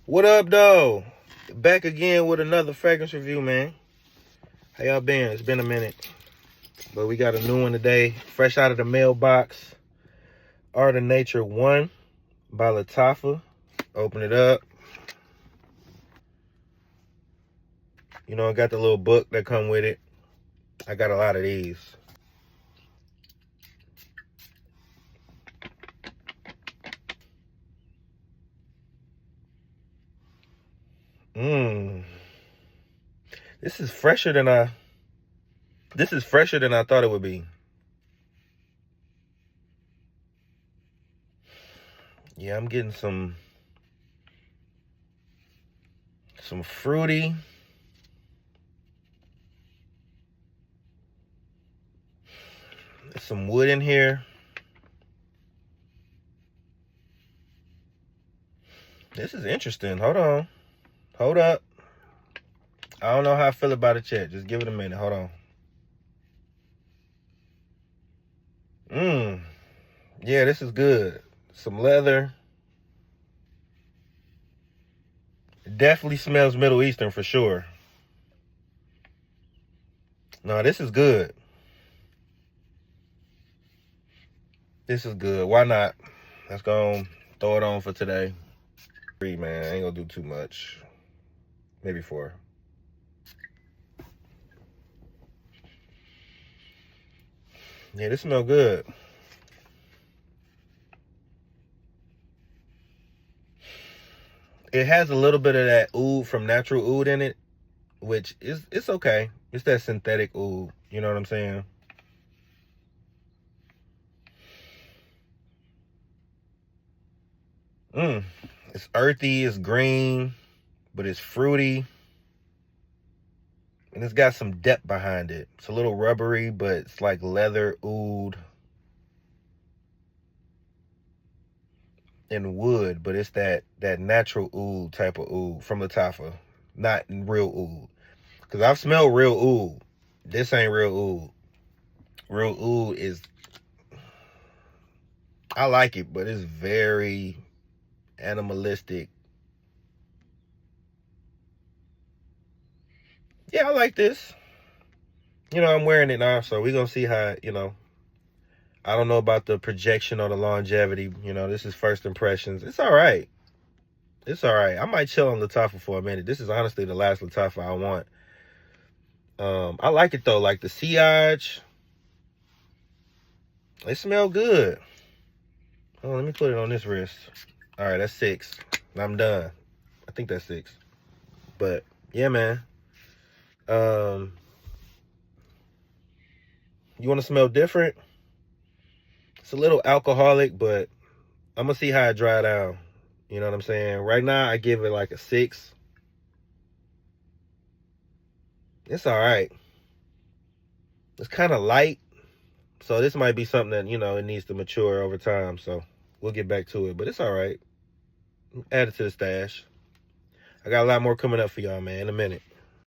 What up, though? Back again with another fragrance review, man. How y'all been? It's been a minute. But we got a new one today. Fresh out of the mailbox. Art of Nature 1 by Lattafa. Open it up. You know, I got the little book that come with it. I got a lot of these. This is fresher than I thought it would be. Yeah, I'm getting some fruity. There's some wood in here. This is interesting. Hold on. Hold up. I don't know how I feel about it yet. Just give it a minute. Hold on. Yeah, this is good. Some leather. It definitely smells Middle Eastern for sure. No, this is good. This is good. Why not? Let's go throw it on for today. 3, man. I ain't gonna do too much. Maybe 4. Yeah, this smells good. It has a little bit of that oud from natural oud in it, which is it's okay. It's that synthetic oud. You know what I'm saying? It's earthy, it's green, but it's fruity. And it's got some depth behind it. It's a little rubbery, but it's like leather, oud, and wood. But it's that natural oud type of oud from Lattafa, not real oud. Because I've smelled real oud. This ain't real oud. Real oud is, I like it, but it's very animalistic. Yeah, I like this. You know, I'm wearing it now, so we're going to see how, you know. I don't know about the projection or the longevity. You know, this is first impressions. It's all right. It's all right. I might chill on Lattafa for a minute. This is honestly the last Lattafa I want. I like it, though. Like the sillage. It smells good. Oh, let me put it on this wrist. All right, that's 6. I'm done. I think that's 6. But, yeah, man. You want to smell different? It's a little alcoholic, but I'm going to see how it dry down. You know what I'm saying? Right now, I give it like a 6. It's all right. It's kind of light. So this might be something that, you know, it needs to mature over time. So we'll get back to it. But it's all right. Add it to the stash. I got a lot more coming up for y'all, man, in a minute.